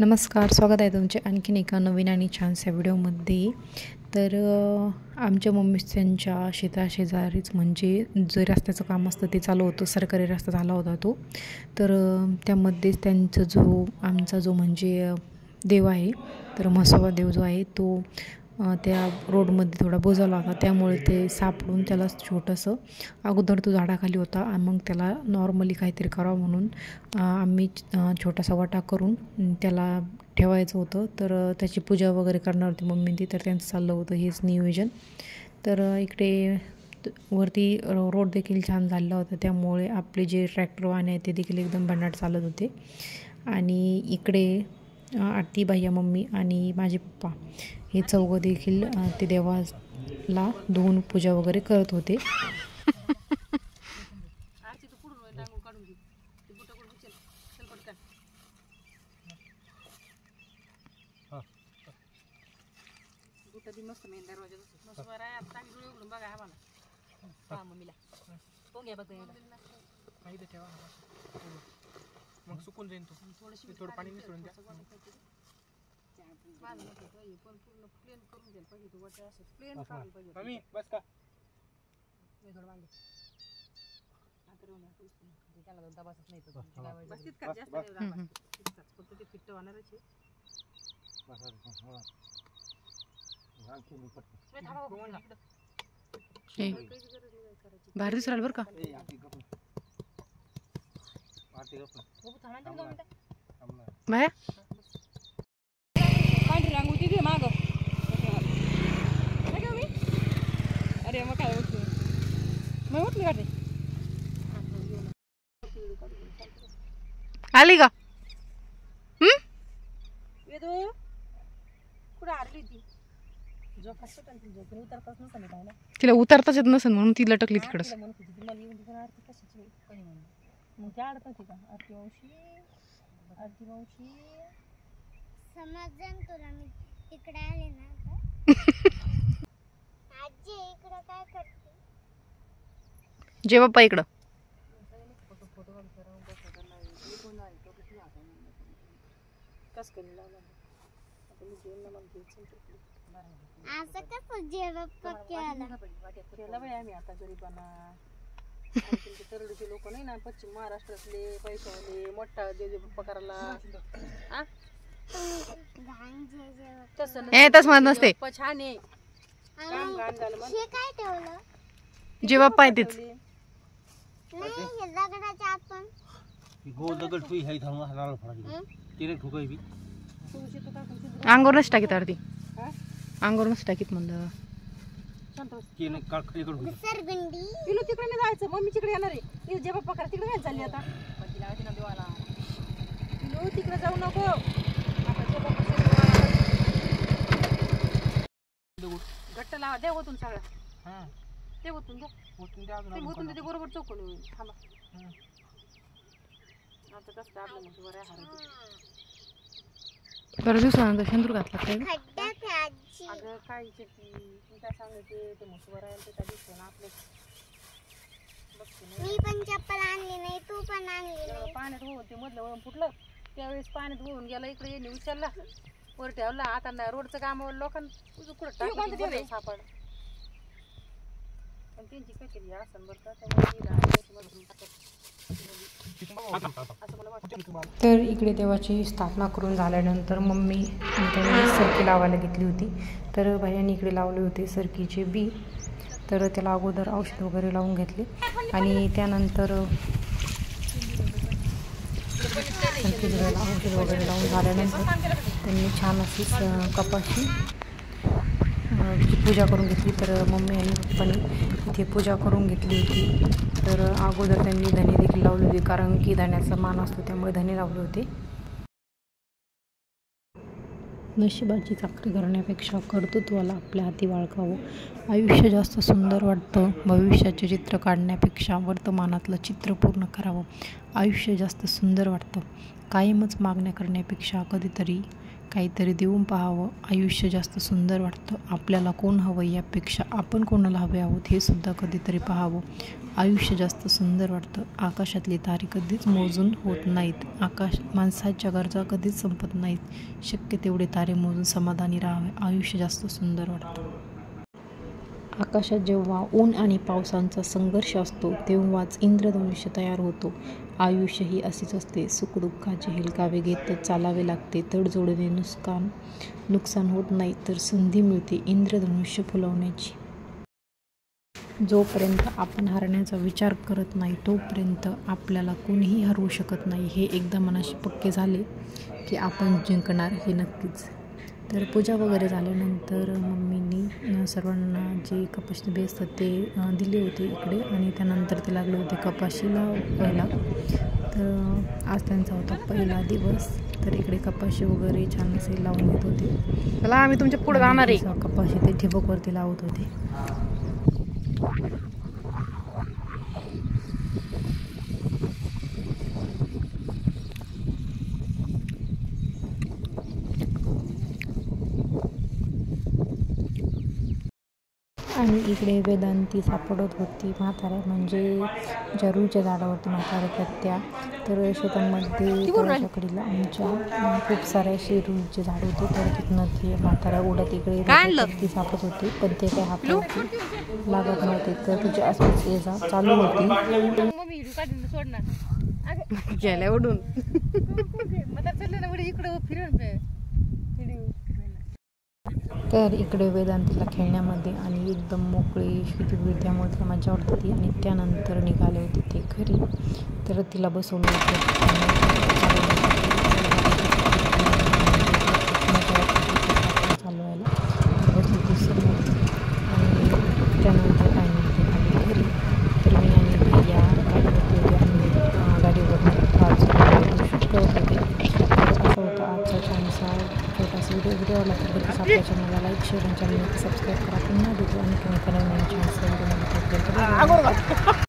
नमस्कार, स्वागत आहे तुमचे आणखीन एका नवीन आणि छानशा व्हिडिओमध्ये. तर आमच्या मम्मीच त्यांच्या शेताशेजारीच म्हणजे जे रस्त्याचं काम असतं ते चालू होतं, सरकारी रस्ता झाला होता तो. तर त्यामध्येच त्यांचा आमचा जो म्हणजे देव आहे, तर म्हसोबा देव जो आहे तो त्या रोडमध्ये थोडा बुजवला होता, त्यामुळे ते सापडून त्याला छोटंसं अगोदर तो झाडाखाली होता आणि मग त्याला नॉर्मली काहीतरी करावं म्हणून आम्ही छोटासा वाटा करून त्याला ठेवायचं होतं. तर त्याची पूजा वगैरे करणार होती मम्मी ती, तर त्यांचं चाललं होतं हेच नियोजन. तर इकडे वरती रोड देखील छान झालेला होता, त्यामुळे आपले जे ट्रॅक्टरवाले आहेत ते देखील एकदम भन्नाट चालत होते. आणि इकडे आत्ती, भैया, मम्मी आणि माझे पप्पा हे चौघं देखील ते देवाला धुवून पूजा वगैरे करत होते. मस्त मेंढ्या रोज मस्त बरं आहे. आता डोळे उघडून बघा आम्हाला हा मम्मीला पोंग्या बघ माहिती ठेवा मग सुकून जाईन तो थोडं पाणी मिसळून द्या. पण पूर्ण प्लेन करून द्यायला पाहिजे तो वाटा असं प्लेन काढून पाहिजे. मम्मी बस का मी थोडं मागे आता रोवून त्याला दबासच नाही तर बस तितका जास्त नाही दाबा फक्त ते फिट्ट होणारच आहे. भारी दिसू राहिलं बरं का. बाया अरे मग काय मग उठली का आली का? कुठं हरली ती उतरताच नसेल तिला उतरताच येत नसेल म्हणून ती लटकली तिकडच. मग त्या अडकत का आरती मावशी आरती मावशी समजन तुला मी तिकडे आले ना आजी इकडे काय करते जे बाप्पा इकडं असं कसं जे बाप्पा केला बाई आम्ही आता गरीबांना. तरडीचे लोक नाही ना पश्चिम महाराष्ट्रातले पैशावाले मोठा देव बाप्पा करायला तस म्हणत नसते. छान आहे काम घाण झालं मग काय ठेवलं जे बाप्पा आहे तेच दगडाच्या आत पण दगड ठुई हाय थांबा हलाल फळा तिने ठुकाई बी अंगोरच टाकीत आरती अंगोरच टाकीत म्हणलं तिने काळखडीकडे सरगंडी तिला तिकडे नाही जायचं मम्मी तिकडे येणार आहे जे बाप्पा करा तिकडे काय चालली आता देवाला तिकडे जाऊ नको घट्ट लावा दे होतून सगळं ते होतून द्या ते बरोबर चौकून होईल थांबा आता कसं आपलं म्हणजे बरं हार बरं दिवसानंतर शेंदूर घातला काय अगं काय ती काय सांगायचे ते मसवर आहे त्याच्या दिवशी ना आपले मी पण चप्पल आणली नाही तू पण आणली नाही पाण्यात होऊन ते मधलं वळून फुटलं त्यावेळेस पाण्यात होऊन गेला इकडे येणे विचारला वर ठेवला आता नाही रोडचं काम लोकांना तुझं कुठं टाकलं सापड पण त्यांची काहीतरी असं बरं का तर इकडे देवाची स्थापना करून झाल्यानंतर मम्मी त्यांनी सरकी लावायला घेतली होती. तर भैयानी इकडे लावले होते सरकीचे बी. तर त्याला अगोदर औषध वगैरे लावून घेतले आणि त्यानंतर औषध वगैरे लावून झाल्यानंतर त्यांनी छान अशी कपाशी पूजा करून घेतली. तर मम्मी आणि पप्पानी इथे पूजा करून घेतली होती. तर अगोदर त्यांनी धने देखील लावले होते, कारण की धण्याचा मान असतो त्यामुळे धने लावले होते. नशिबाची चाकरी करण्यापेक्षा कर्तृत्वाला आपल्या हाती बाळगावं. आयुष्य जास्त सुंदर वाटतं. भविष्याचे चित्र काढण्यापेक्षा वर्तमानातलं चित्र पूर्ण करावं. आयुष्य जास्त सुंदर वाटतं. कायमच मागण्या करण्यापेक्षा कधीतरी काहीतरी देऊन पाहावं. आयुष्य जास्त सुंदर वाटतं. आपल्याला कोण हवं यापेक्षा आपण कोणाला हवे आहोत हे सुद्धा कधीतरी पाहावं. आयुष्य जास्त सुंदर वाटतं. आकाशातले तारे कधीच मोजून होत नाहीत. माणसाच्या गरजा कधीच संपत नाहीत. शक्य तेवढे तारे मोजून समाधानी राहावे. आयुष्य जास्त सुंदर वाटतं. आकाशात जेव्हा ऊन आणि पावसांचा संघर्ष असतो तेव्हाच इंद्रधनुष्य तयार होतो. आयुष्य ही अशीच असते. सुखदुःखाचे हेलकावे घेत चालावे लागते. तडजोडीने नुकसान होत नाही तर संधी मिळते इंद्रधनुष्य फुलवण्याची. जोपर्यंत आपण हरण्याचा विचार करत नाही तोपर्यंत आपल्याला कोणीही हरवू शकत नाही. हे एकदा मनाशी पक्के झाले की आपण जिंकणार हे नक्कीच. तर पूजा वगैरे झाल्यानंतर मम्मीनी सर्वांना जे कपाशी बी असतात ते दिले होते इकडे आणि त्यानंतर ते लागले होते कपाशीला पहिला. तर आज त्यांचा होता पहिला दिवस. तर इकडे कपाशी वगैरे छान असे लावून येत होते. चला आम्ही तुमच्या पुढे जाणार आहे. कपाशी ते ठिबकवरती लावत होते. आणि इकडे वेदांती सापडत होती म्हाताऱ्या म्हणजे ज्या रुईच्या झाडावरती म्हाताऱ्या त्या. तर शेतांमध्ये तळ्याच्या कडेला आमच्या खूप सारे असे रुईचे झाड होते. तर तिथनं ती म्हाताऱ्या उडत इकडे ती सापडत होती पण ते काही हातावरती लागत नव्हते. तर तुझी आसपास ये जा चालू होती. गेल्या उडून तर इकडे वेदांतीला खेळण्यामध्ये आणि एकदम मोकळी शिकली त्यामुळे तिला मजा वाटत होती. आणि त्यानंतर निघाले होते ते घरी. तर तिला बसवलं होतं चालवायला बसली ती समोर. आणि त्यानंतर काय म्हणते आली घरी. तर मी आणि भैया गाडीवरती आम्ही गाडीवर शूट करत होते. तर असं होतं आजचा छानसा छोटासा व्हिडिओ आवडला तर नक्कीच आपल्या चॅनलला लाईक शेअर आणि चॅनलला सबस्क्राईब करा. पुन्हा भेटू आणि तुम्ही नवीन छानसा व्हिडिओ